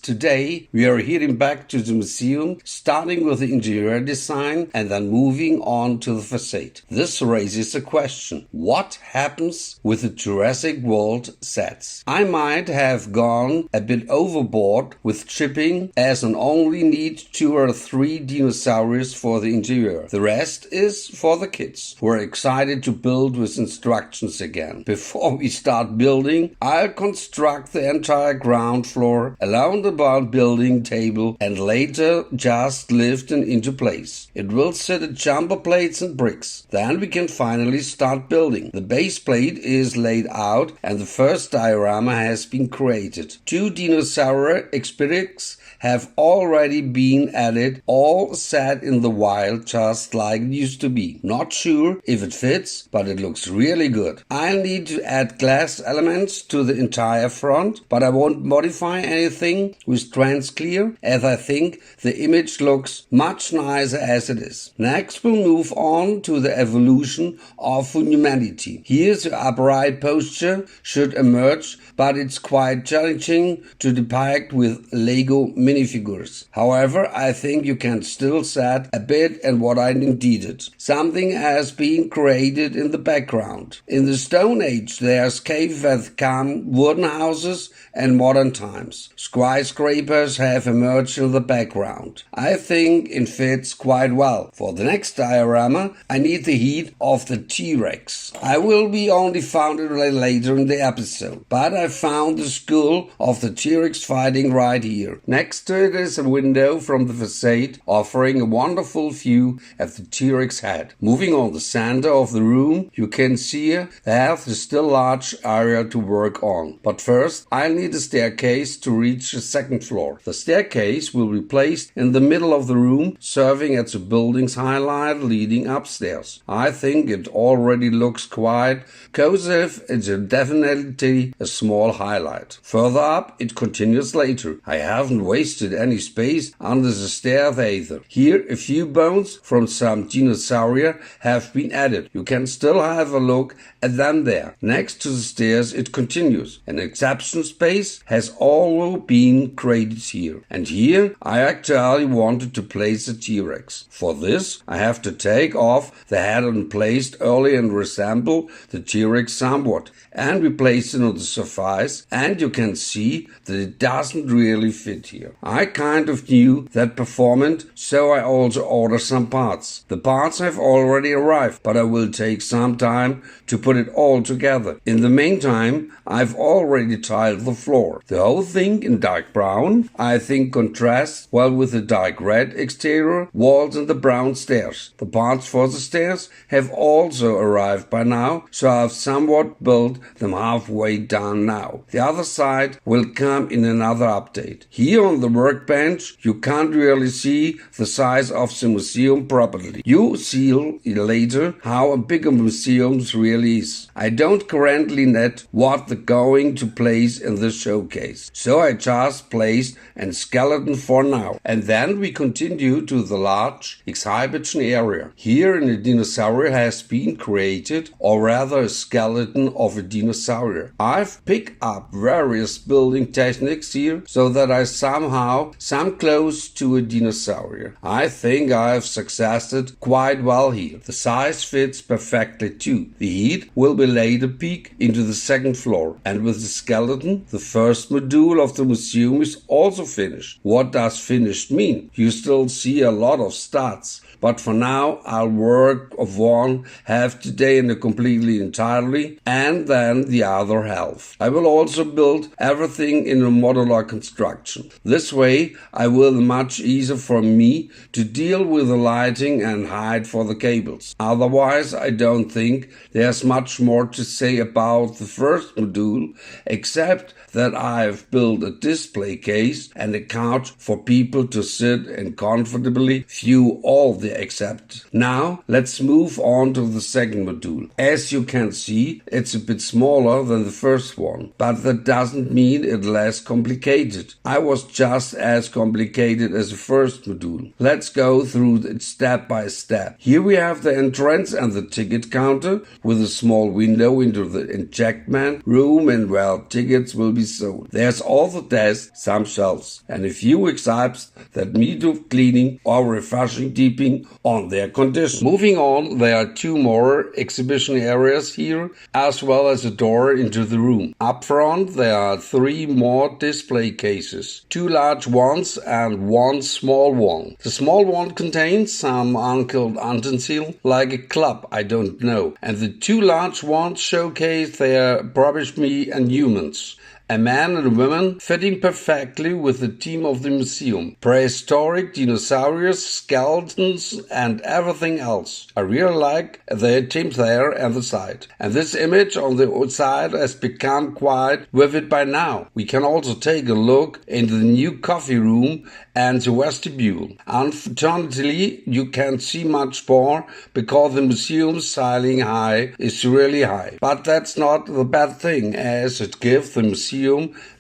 Today we are heading back to the museum, starting with the interior design and then moving on to the facade. This raises a question. What happens with the Jurassic World sets? I might have gone a bit overboard with chipping, as I only need 2 or 3 dinosaurs for the interior. The rest is for the kids, who are excited to build with instructions again. Before we start building, I'll construct the entire ground floor along the building table and later just lift it into place. It will sit at jumper plates and bricks. Then we can finally start building. The base plate is laid out and the first diorama has been created. 2 dinosaur Webrick have already been added, all set in the wild just like it used to be. Not sure if it fits, but it looks really good. I'll need to add glass elements to the entire front, but I won't modify anything with trans clear, as I think the image looks much nicer as it is. Next we'll move on to the evolution of humanity. Here the upright posture should emerge, but it's quite challenging to depict with Lego minifigures. However, I think you can still set a bit and what I needed. Something has been created in the background. In the Stone Age there's cave with wooden houses and modern times. Skyscrapers have emerged in the background. I think it fits quite well. For the next diorama I need the heat of the T-Rex. I will be only found it later in the episode, but I found the skull of the T-Rex fighting right here. Next to it is a window from the facade offering a wonderful view at the T-Rex head. Moving on the center of the room, you can see there's still large area to work on. But first I'll need a staircase to reach the second floor. The staircase will be placed in the middle of the room, serving as the building's highlight leading upstairs. I think it already looks quite cozy. It's definitely a small highlight. Further up it continues later. I haven't wasted any space under the stairs either. Here a few bones from some dinosaur have been added. You can still have a look at them there. Next to the stairs it continues. An exception space has also been created here. And here I actually wanted to place a T-Rex. For this I have to take off the head and placed early and resemble the T-Rex somewhat and replace it on the surface, and you can see that it doesn't really fit here. I kind of knew that performance, so I also ordered some parts. The parts have already arrived, but I will take some time to put it all together. In the meantime, I've already tiled the floor. The whole thing in dark brown, I think contrasts well with the dark red exterior walls and the brown stairs. The parts for the stairs have also arrived by now, so I've somewhat built them halfway done now. The other side will come in another update. Here on the workbench you can't really see the size of the museum properly. You see later how big a museum really is. I don't currently net what they're going to place in the showcase, so I just placed a skeleton for now. And then we continue to the large exhibition area. Here a dinosaur has been created, or rather a skeleton of a dinosaur. I've picked up various building techniques here so that I somehow close to a dinosaur. I think I've succeeded quite well here. The size fits perfectly too. The heat will be later peek into the second floor, and with the skeleton the first module of the museum is also finished. What does finished mean? You still see a lot of studs, but for now I'll work of one half today and completely entirely, and then the other half. I will also build everything in a modular construction. This way I will much easier for me to deal with the lighting and height for the cables. Otherwise I don't think there's much more to say about the first module, except that I've built a display case and a couch for people to sit and comfortably view all the except. Now let's move on to the second module. As you can see, it's a bit smaller than the first one, but that doesn't mean it's less complicated. I was just as complicated as the first module. Let's go through it step by step. Here we have the entrance and the ticket counter with a small window into the ejectment room, and well, tickets will be sold. There's all the desks some shells, and a few exhibits that need cleaning or refreshing depending on their condition. Moving on, there are two more exhibition areas here, as well as a door into the room. Up front, there are three more display cases, two large ones and one small one. The small one contains some unkilled utensil, like a club, I don't know, and the two large ones showcase their rubbish meat and humans. A man and a woman fitting perfectly with the theme of the museum. Prehistoric dinosaurs, skeletons, and everything else. I really like the theme there and the side. And this image on the outside has become quite vivid by now. We can also take a look into the new coffee room and the vestibule. Unfortunately, you can't see much more because the museum's ceiling height is really high. But that's not the bad thing, as it gives the museum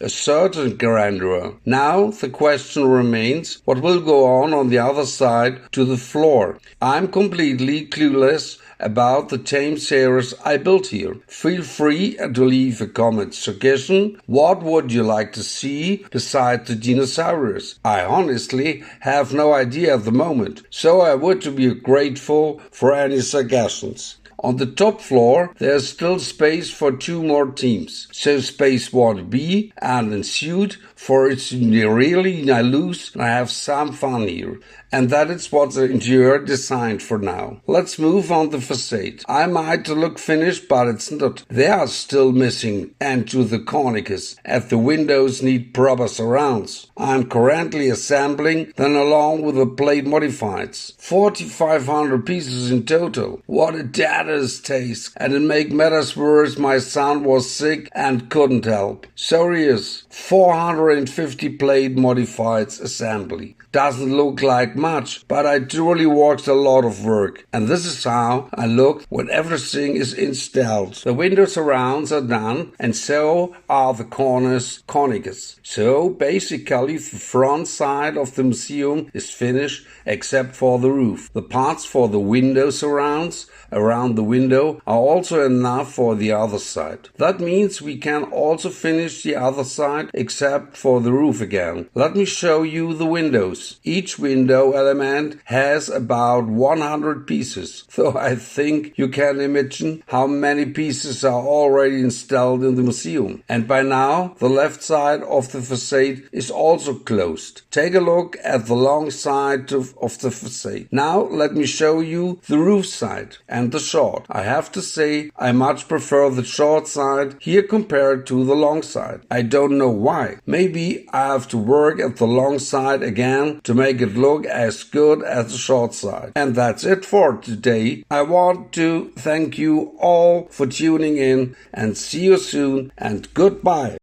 a certain grandeur. Now the question remains, what will go on the other side to the floor? I'm completely clueless about the tame series I built here. Feel free to leave a comment suggestion. What would you like to see besides the dinosaurs? I honestly have no idea at the moment, so I would be grateful for any suggestions. On the top floor, there's still space for two more teams, so space 1B and ensued for it's really loose and I have some fun here. And that is what the interior designed for now. Let's move on the facade. I might look finished, but it's not. They are still missing and to the cornices, as the windows need proper surrounds. I'm currently assembling them along with the plate modifieds. 4,500 pieces in total. What a data's taste. And to make matters worse, my son was sick and couldn't help. So here's 450 plate modifieds assembly. Doesn't look like much, but I truly worked a lot of work. And this is how I look when everything is installed. The window surrounds are done, and so are the cornices. So basically the front side of the museum is finished except for the roof. The parts for the window surrounds around the window are also enough for the other side. That means we can also finish the other side except for the roof again. Let me show you the windows. Each window element has about 100 pieces, so I think you can imagine how many pieces are already installed in the museum. And by now the left side of the facade is also closed. Take a look at the long side of the facade. Now let me show you the roof side and the short. I have to say I much prefer the short side here compared to the long side. I don't know why. Maybe I have to work at the long side again to make it look as good as the short side. And that's it for today. I want to thank you all for tuning in and see you soon and goodbye.